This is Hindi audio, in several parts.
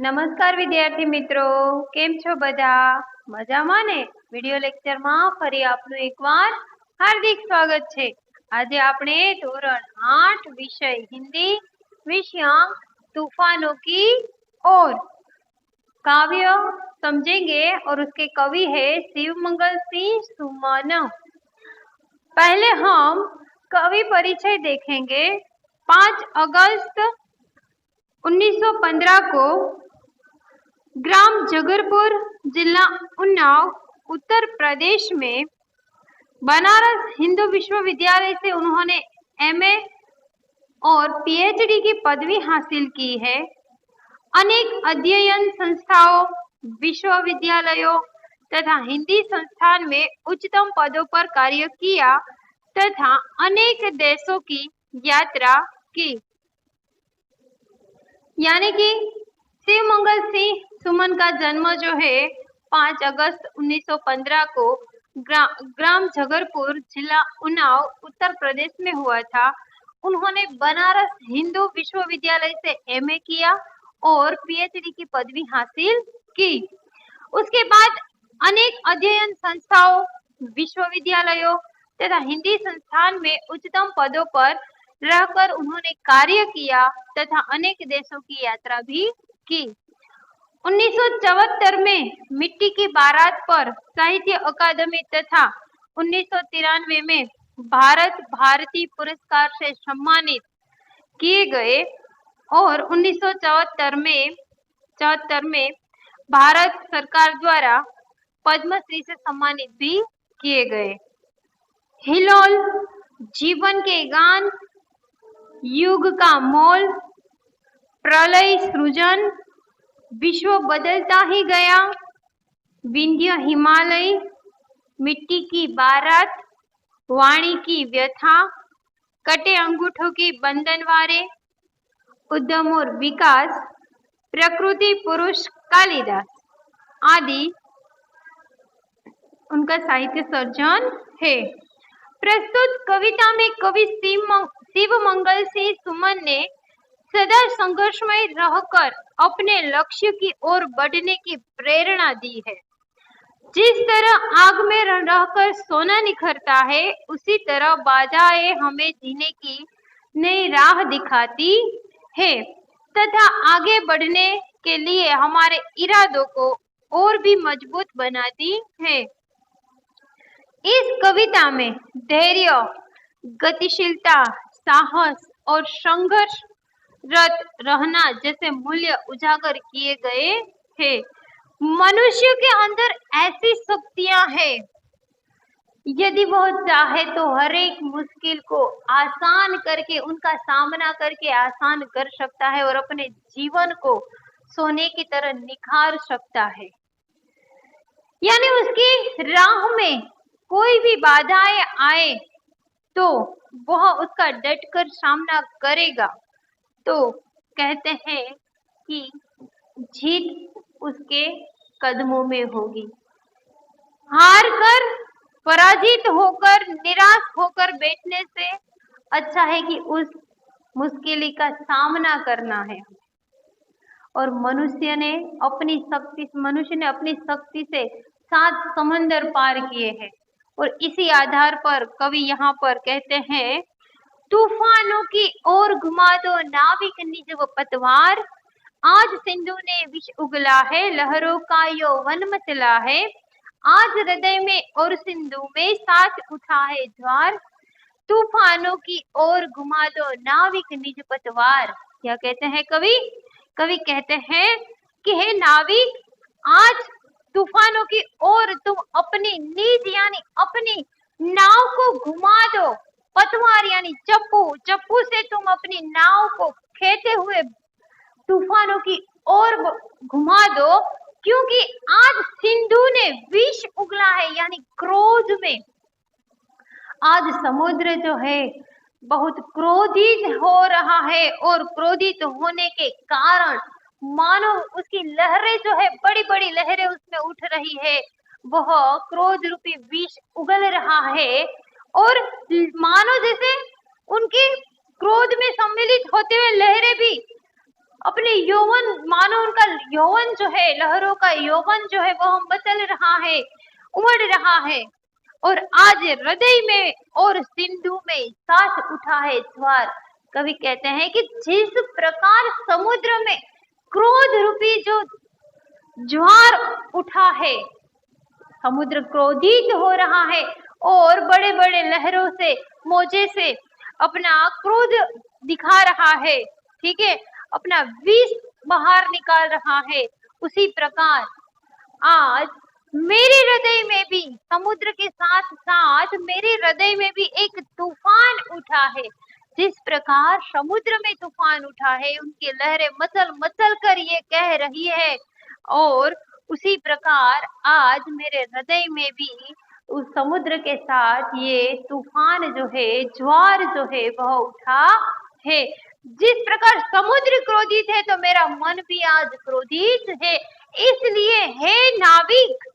નમસ્કાર વિદ્યાર્થી મિત્રો, કેમ છો બધા? મજામાં ને? વિડિયો લેક્ચરમાં ફરી આપનું એકવાર હાર્દિક સ્વાગત છે। આજે આપણે ધોરણ 8 विषय हिंदी विषय तूफानों की ओर काव्य समझेंगे और उसके कवि है शिवमंगल सिंह सुमन। पहले हम कवि परिचय देखेंगे। 5 अगस्त 1915 को ग्राम जगरपुर, जिला उन्नाव, उत्तर प्रदेश में बनारस हिंदू विश्वविद्यालय से उन्होंने एमए और पीएचडी की पदवी हासिल की है। अनेक अध्ययन संस्थाओं, विश्वविद्यालयों तथा हिंदी संस्थान में उच्चतम पदों पर कार्य किया तथा अनेक देशों की यात्रा की। यानी कि शिवमंगल सिंह सुमन का जन्म जो है 5 अगस्त 1915 को ग्राम जगरपुर, जिला उन्नाव, उत्तर प्रदेश में हुआ था। उन्होंने बनारस हिंदू विश्वविद्यालय से एमए किया और पीएचडी की पदवी हासिल की। उसके बाद अनेक अध्ययन संस्थाओं, विश्वविद्यालयों तथा हिंदी संस्थान में उच्चतम पदों पर रहकर उन्होंने कार्य किया तथा अनेक देशों की यात्रा भी की। 1974 में मिट्टी की बारात पर साहित्य अकादमी तथा 1993 में भारत भारती पुरस्कार से सम्मानित किए गए और 1974 में भारत सरकार द्वारा पद्मश्री से सम्मानित भी किए गए। हिलोल, जीवन के गान, युग का मोल, प्रलय सृजन, विश्व बदलता ही गया, विंध्य हिमालय, मिट्टी की बारात, वाणी की व्यथा, कटे अंगूठों की बंधनवारे, उद्यम और विकास, प्रकृति पुरुष कालिदास आदि उनका साहित्य सर्जन है। प्रस्तुत कविता में कवि शिवमंगल सिंह सुमन ने सदा संघर्षमय रहकर अपने लक्ष्य की ओर बढ़ने की प्रेरणा दी है। जिस तरह आग में रहकर सोना निखरता है, उसी तरह बाधाएं हमें जीने की नई राह दिखाती है तथा आगे बढ़ने के लिए हमारे इरादों को और भी मजबूत बनाती है। इस कविता में धैर्य, गतिशीलता, साहस और संघर्षरत रहना जैसे मूल्य उजागर किए गए हैं। मनुष्य के अंदर ऐसी शक्तियां हैं, यदि वह चाहे तो हर एक मुश्किल को आसान करके, उनका सामना करके आसान कर सकता है और अपने जीवन को सोने की तरह निखार सकता है। यानी उसकी राह में कोई भी बाधाएं आए तो वह उसका डटकर सामना करेगा, तो कहते हैं कि जीत उसके कदमों में होगी। हार कर, पराजित होकर, निराश होकर बैठने से अच्छा है कि उस मुश्किल का सामना करना है। और मनुष्य ने अपनी शक्ति से 7 समंदर पार किए हैं और इसी आधार पर कवि यहाँ पर कहते हैं, तूफानों की ओर घुमा दो नाविक निज व पतवार, आज सिंधु ने विष उगला है, लहरों का यौवन मचला है, आज हृदय में और सिंधु में साथ उठा है ज्वार, तूफानों की ओर घुमा दो नाविक निज पतवार। क्या कहते हैं कवि? कवि कहते हैं कि हे नाविक, आज तूफानों की ओर तुम अपनी निज यानी अपनी नाव को घुमा दो, पतवार यानी चप्पू से तुम अपनी नाव को खेते हुए तूफानों की ओर घुमा दो, क्योंकि आज सिंधु ने विष उगला है यानी क्रोध में। आज समुद्र जो है बहुत क्रोधित हो रहा है और क्रोधित होने के कारण मानो उसकी लहरें जो है, बड़ी बड़ी लहरें उसमें उठ रही है, वह क्रोध रूपी विष उगल रहा है और मानो जैसे उनकी क्रोध में सम्मिलित होते हुए लहरें भी अपने यौवन, मानो उनका यौवन जो है, लहरों का यौवन जो है वो मचल रहा है, उमड़ रहा है। और आज हृदय में और सिंधु में साथ उठा है ज्वार। कवि कहते हैं कि जिस प्रकार समुद्र में क्रोध रूपी जो ज्वार उठा है, समुद्र क्रोधित हो रहा है और बड़े बड़े लहरों से, मोजे से अपना क्रोध दिखा रहा है, ठीक है, अपना विष बाहर निकाल रहा है। उसी प्रकार आज मेरे हृदय में भी, समुद्र के साथ साथ मेरे हृदय में भी एक तूफान उठा है। जिस प्रकार समुद्र में तूफान उठा है, उनकी लहरें मचल मचल कर ये कह रही है, और उसी प्रकार आज मेरे हृदय में भी उस समुद्र के साथ ये तूफान जो है, ज्वार जो है वह उठा है। जिस प्रकार समुद्र क्रोधित है तो मेरा मन भी आज क्रोधित है। इसलिए हे नाविक,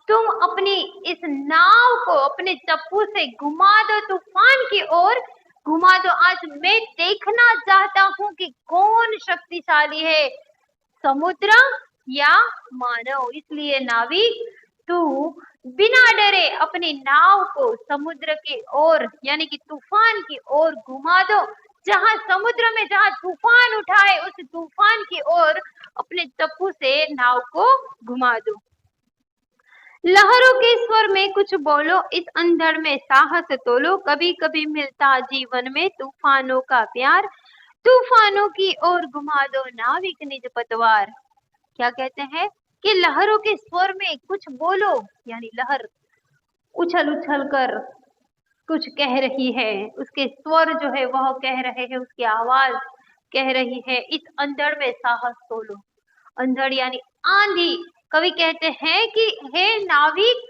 तुम अपनी इस नाव को अपने चप्पू से घुमा दो, तूफान की ओर घुमा दो। आज मैं देखना चाहता हूँ कि कौन शक्तिशाली है, समुद्र या मानव। इसलिए नाविक, तू बिना डरे अपनी नाव को समुद्र की ओर यानी कि तूफान की ओर घुमा दो। जहां समुद्र में जहां तूफान उठा है, उस तूफान की ओर अपने चप्पू से नाव को घुमा दो। लहरों के स्वर में कुछ बोलो, इस अंधड़ में साहस तोलो। कभी कभी मिलता जीवन में तूफानों का प्यार, तूफानों की ओर घुमा दो नाविक निज पतवार। क्या कहते हैं कि लहरों के स्वर में कुछ बोलो, यानी लहर उछल उछल कर कुछ कह रही है, उसके स्वर जो है वह कह रहे हैं, उसकी आवाज कह रही है, इस अंधड़ में साहस तोलो। अंधड़ यानी आंधी। कवि कहते हैं कि हे नाविक,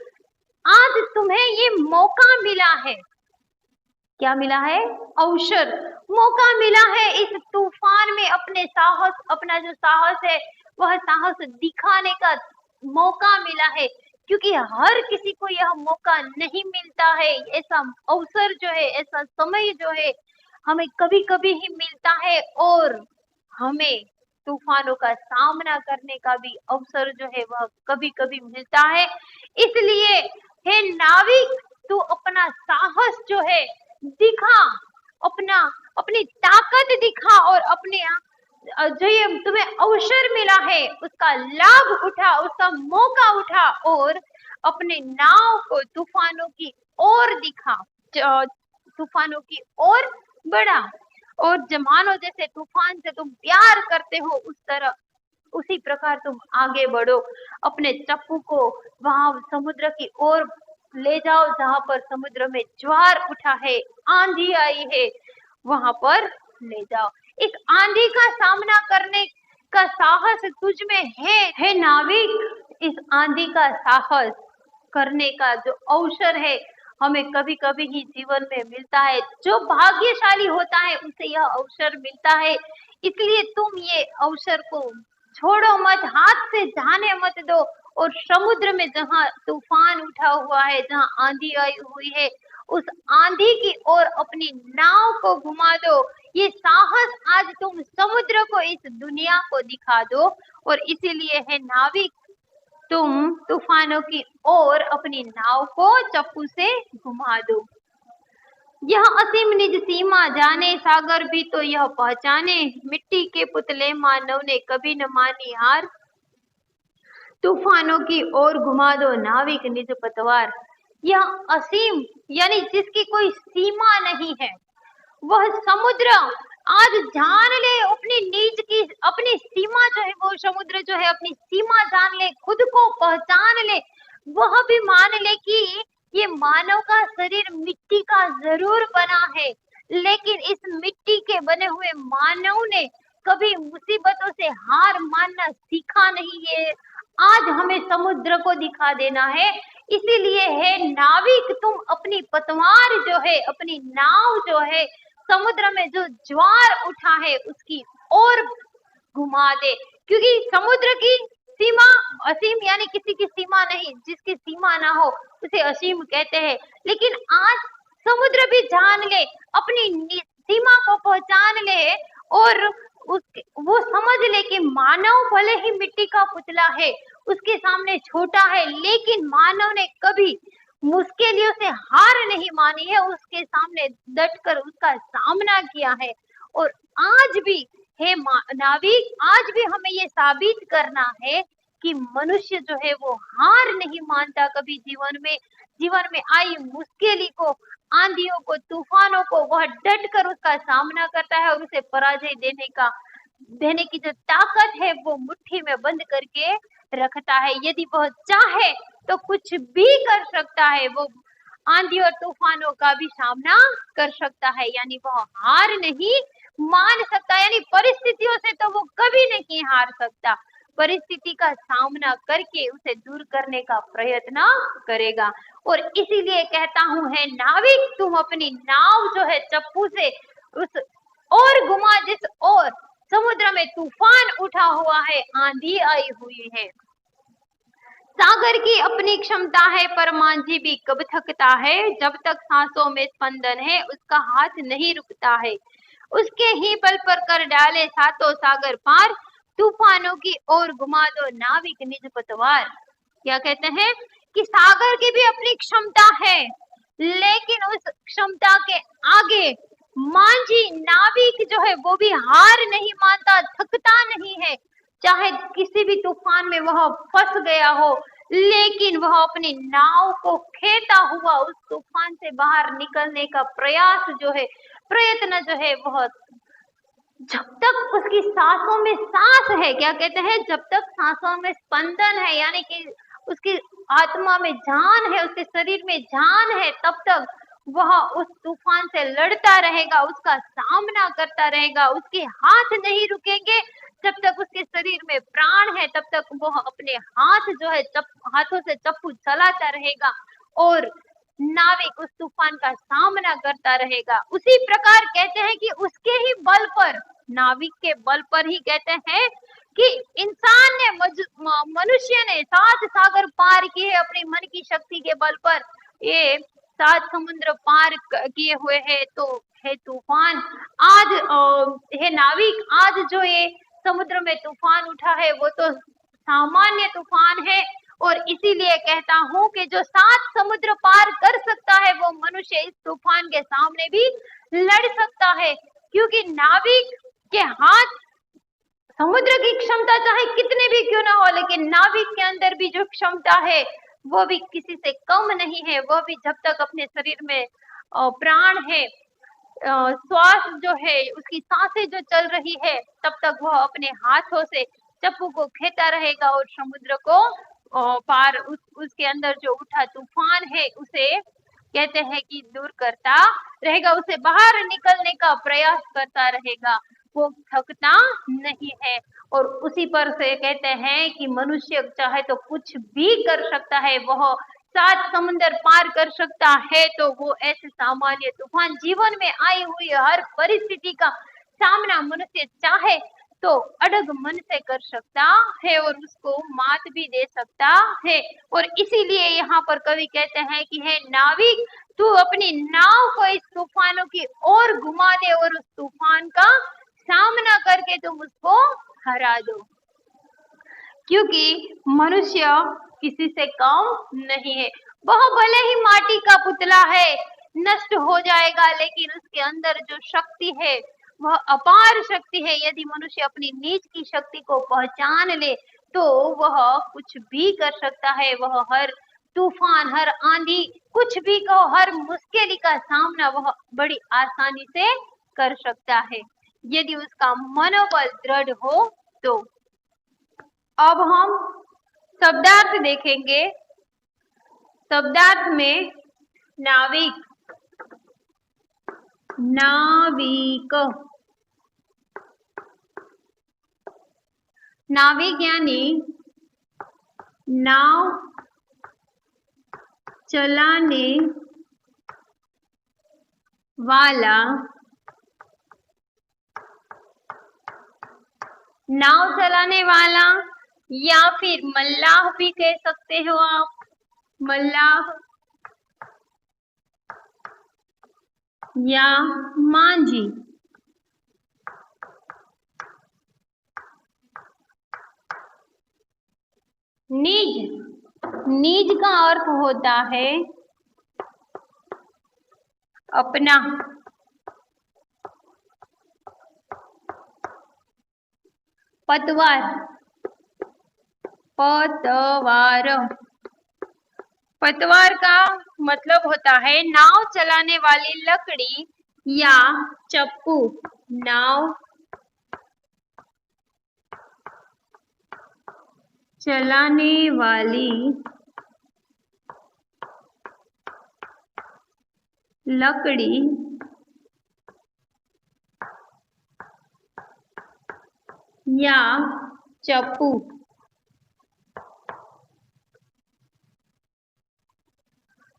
आज तुम्हें ये मौका मिला है। क्या मिला है? अवसर, मौका मिला है इस तूफान में अपने साहस, अपना जो साहस है वह साहस दिखाने का मौका मिला है, क्योंकि हर किसी को यह मौका नहीं मिलता है। ऐसा अवसर जो है, ऐसा समय जो है हमें कभी कभी ही मिलता है, और हमें तूफानों का सामना करने का भी अवसर जो है वह कभी कभी मिलता है। इसलिए हे नाविक, तू अपना साहस जो है दिखा, अपनी ताकत दिखा, और अपने जो ये तुम्हें अवसर मिला है उसका लाभ उठा, उसका मौका उठा, और अपने नाव को तूफानों की ओर दिखा, तूफानों की ओर बढ़ा। और जमानो जैसे तूफान से तुम प्यार करते हो, उस तरह उसी प्रकार तुम आगे बढ़ो। अपने चप्पू को वहां समुद्र की ओर ले जाओ, जहां पर समुद्र में ज्वार उठा है, आंधी आई है, वहां पर ले जाओ। इस आंधी का सामना करने का साहस तुझ में है नाविक। इस आंधी का साहस करने का जो अवसर है हमें कभी कभी ही जीवन में मिलता है। जो भाग्यशाली होता है उसे यह अवसर मिलता है। इसलिए तुम ये अवसर को छोड़ो मत, हाथ से जाने मत दो, और समुद्र में जहां तूफान उठा हुआ है, जहां आंधी आई हुई है, उस आंधी की ओर अपनी नाव को घुमा दो। ये साहस आज तुम समुद्र को, इस दुनिया को दिखा दो। और इसीलिए है नाविक, तुम तूफानों की ओर अपनी नाव को चप्पू से घुमा दो। यह असीम निज सीमा जाने, सागर भी तो यह पहचाने। मिट्टी के पुतले मानव ने कभी न मानी हार, तूफानों की ओर घुमा दो नाविक निज पतवार। यह असीम यानी जिसकी कोई सीमा नहीं है, वह समुद्र आज जान ले अपनी नीच की, अपनी सीमा जो है, वो समुद्र जो है अपनी सीमा जान ले, खुद को पहचान ले। वह भी मान ले कि ये मानव का शरीर मिट्टी का जरूर बना है, लेकिन इस मिट्टी के बने हुए मानव ने कभी मुसीबतों से हार मानना सीखा नहीं है। आज हमें समुद्र को दिखा देना है। इसीलिए है नाविक, तुम अपनी पतवार जो है, अपनी नाव जो है, समुद्र में जो ज्वार उठा है उसकी ओर घुमा दे, क्योंकि समुद्र की सीमा असीम यानी किसी की सीमा नहीं, जिसकी सीमा ना हो उसे असीम कहते हैं। लेकिन आज समुद्र भी जान ले, अपनी सीमा को पहचान ले, और वो समझ ले कि मानव भले ही मिट्टी का पुतला है, उसके सामने छोटा है, लेकिन मानव ने कभी मुश्किलों से हार नहीं मानी है, उसके सामने डटकर उसका सामना किया है। और आज भी हे नाविक, आज भी हमें ये साबित करना है कि मनुष्य जो है वो हार नहीं मानता कभी जीवन में आई मुश्किल को, आंधियों को, तूफानों को वह डट कर उसका सामना करता है और उसे पराजय देने की जो ताकत है वो मुट्ठी में बंद करके रखता है। यदि वह चाहे तो कुछ भी कर सकता है, वो आंधी और तूफानों का भी सामना कर सकता है, यानी वह हार नहीं मान सकता, यानी परिस्थितियों से तो वो कभी नहीं हार सकता, परिस्थिति का सामना करके उसे दूर करने का प्रयत्न करेगा। और इसीलिए कहता हूं, है नाविक, तुम अपनी नाव जो है चप्पू से उस और घुमा जिस और समुद्र में तूफान उठा हुआ है, आंधी आई हुई है। सागर की अपनी क्षमता है, पर मांझी भी कब थकता है, जब तक सांसों में स्पंदन है उसका हाथ नहीं रुकता है। उसके ही बल पर कर डाले सातों सागर पार, तूफानों की ओर घुमा दो नाविक निज पतवार। क्या कहते हैं कि सागर की भी अपनी क्षमता है, लेकिन उस क्षमता के आगे मांझी नाविक जो है वो भी हार नहीं मानता, थकता नहीं है। चाहे किसी भी तूफान में वह फंस गया हो, लेकिन वह अपनी नाव को खेता हुआ उस तूफान से बाहर निकलने का प्रयत्न जो है वह, जब तक उसकी सांसों में सांस है, क्या कहते हैं, जब तक सांसों में स्पंदन है, यानी कि उसकी आत्मा में जान है, उसके शरीर में जान है, तब तक वह उस तूफान से लड़ता रहेगा, उसका सामना करता रहेगा। उसके हाथ नहीं रुकेंगे, जब तक उसके शरीर में प्राण है तब तक वह अपने हाथ जो है हाथों से चप्पू चलाता रहेगा और नाविक उस तूफान का सामना करता रहेगा। उसी प्रकार कहते हैं कि उसके ही बल पर, नाविक के बल पर ही कहते हैं कि इंसान ने मनुष्य ने 7 सागर पार किए अपनी मन की शक्ति के बल पर। ये 7 समुद्र पार किए हुए है, तो है तूफान। आज है नाविक, आज जो ये समुद्र में तूफान उठा है वो तो सामान्य तूफान है, और इसीलिए कहता हूँ कि जो 7 समुद्र पार कर सकता है वो मनुष्य इस तूफान के सामने भी लड़ सकता है, क्योंकि नाविक के हाथ, समुद्र की क्षमता चाहे कितने भी क्यों ना हो, लेकिन नाविक के अंदर भी जो क्षमता है वो भी किसी से कम नहीं है। वह भी जब तक अपने शरीर में प्राण है, श्वास जो है, उसकी सांसें जो चल रही है, तब तक वह अपने हाथों से चप्पू को खेता रहेगा और समुद्र को पार उसके अंदर जो उठा तूफान है उसे कहते हैं कि दूर करता रहेगा, उसे बाहर निकलने का प्रयास करता रहेगा, वो थकता नहीं है। और उसी पर से कहते हैं कि मनुष्य चाहे तो कुछ भी कर सकता है, वह 7 समुंदर पार कर सकता है, तो वो ऐसे सामान्य तूफान जीवन में आई हुई हर परिस्थिति का सामना मनुष्य चाहे तो अड़ग मन से कर सकता है और उसको मात भी दे सकता है। और इसीलिए यहाँ पर कवि कहते हैं कि हे नाविक, तू अपनी नाव को इस तूफानों की ओर घुमा दे और उस तूफान का सामना करके तुम उसको हरा दो, क्योंकि मनुष्य किसी से कम नहीं है। वह भले ही माटी का पुतला है, नष्ट हो जाएगा, लेकिन उसके अंदर जो शक्ति है वह अपार शक्ति है। यदि मनुष्य अपनी नीच की शक्ति को पहचान ले तो वह कुछ भी कर सकता है। वह हर तूफान, हर आंधी, कुछ भी कहो, हर मुश्किल का सामना वह बड़ी आसानी से कर सकता है, यदि उसका मनोबल दृढ़ हो तो। अब हम शब्दार्थ देखेंगे। शब्दार्थ में नाविक, नाविक, नाविक यानी नाव चलाने वाला, नाव चलाने वाला, या फिर मल्लाह भी कह सकते हो आप, मल्लाह या मांझी। निज। निज का अर्थ होता है अपना। पतवार। पतवार। पतवार का मतलब होता है नाव चलाने वाली लकड़ी या चप्पू। नाव चलाने वाली लकड़ी या चप्पू।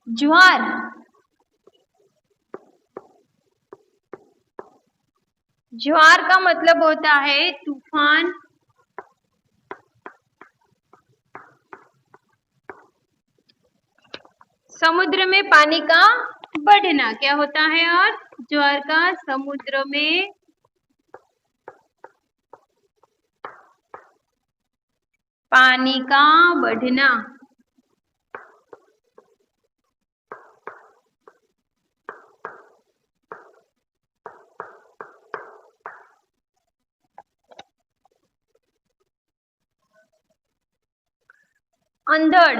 ज्वार। ज्वार का मतलब होता है तूफान। समुद्र में पानी का बढ़ना क्या होता है? और ज्वार का समुद्र में पानी का बढ़ना। अंधड़।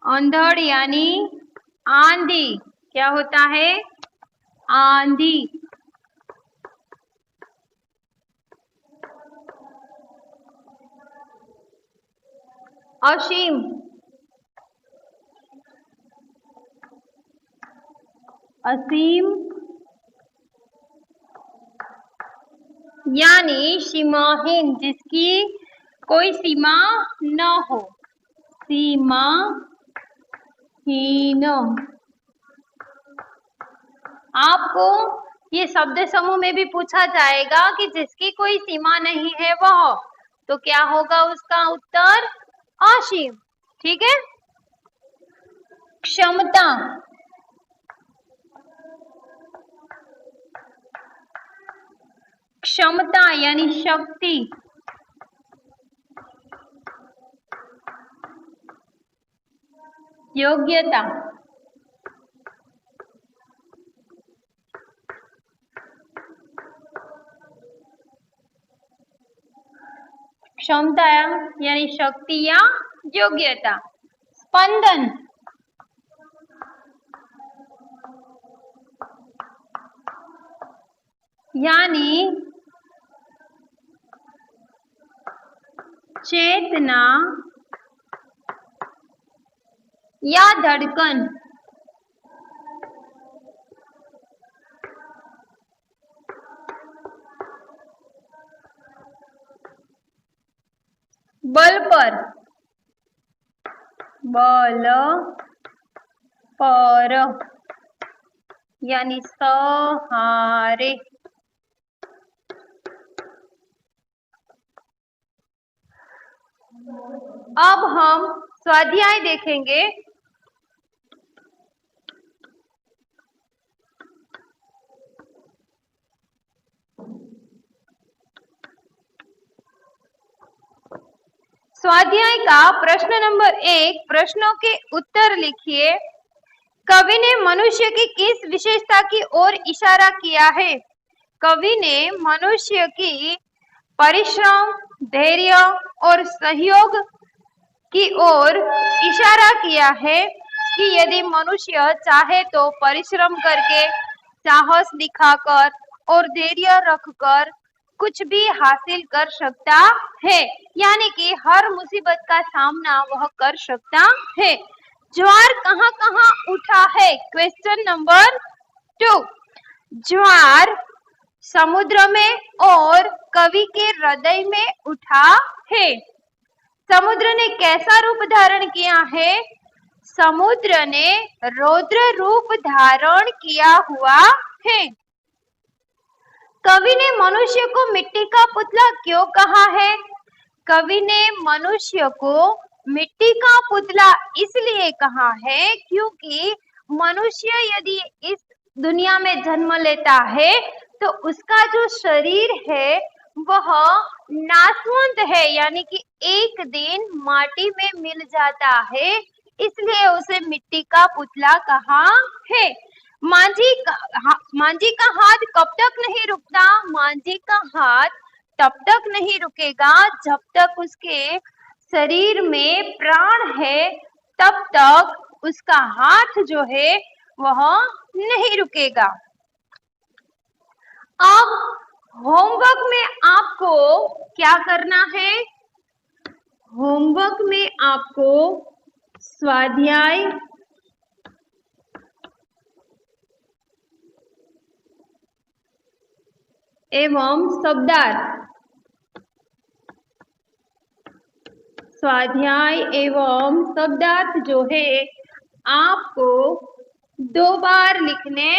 अंधड़ यानी आंधी। क्या होता है? आंधी। असीम। असीम यानी सीमाहीन, जिसकी कोई सीमा न हो। सीमाहीन। आपको ये शब्द समूह में भी पूछा जाएगा कि जिसकी कोई सीमा नहीं है वह, तो क्या होगा उसका उत्तर? असीम। ठीक है। क्षमता। क्षमता यानी शक्ति। योग्यता। क्षमता यानी शक्ति या योग्यता। स्पंदन। यानी चेतना या धड़कन। बल पर। बल पर यानी सहारे। अब हम स्वाध्याय देखेंगे। स्वाध्याय का प्रश्न नंबर 1, प्रश्नों के उत्तर लिखिए। कवि ने मनुष्य की किस विशेषता की ओर इशारा किया है? कवि ने मनुष्य की परिश्रम, धैर्य और सहयोग की ओर इशारा किया है कि यदि मनुष्य चाहे तो परिश्रम करके, साहस दिखाकर और धैर्य रखकर कुछ भी हासिल कर सकता है, यानी कि हर मुसीबत का सामना वह कर सकता है। ज्वार कहाँ कहाँ उठा है? Question number 2। ज्वार समुद्र में और कवि के हृदय में उठा है। समुद्र ने कैसा रूप धारण किया है? समुद्र ने रौद्र रूप धारण किया हुआ है। कवि ने मनुष्य को मिट्टी का पुतला क्यों कहा है? कवि ने मनुष्य को मिट्टी का पुतला इसलिए कहा है क्योंकि मनुष्य यदि इस दुनिया में जन्म लेता है तो उसका जो शरीर है वह नाशवंत है, यानी कि एक दिन माटी में मिल जाता है, इसलिए उसे मिट्टी का पुतला कहा है। मांझी का हाथ कब तक नहीं रुकता? मांझी का हाथ तब तक नहीं रुकेगा जब तक उसके शरीर में प्राण है, तब तक उसका हाथ जो है वह नहीं रुकेगा। अब होमवर्क में आपको क्या करना है? होमवर्क में आपको स्वाध्याय एवं शब्दार्थ, स्वाध्याय एवं शब्दार्थ जो है आपको 2 बार लिखने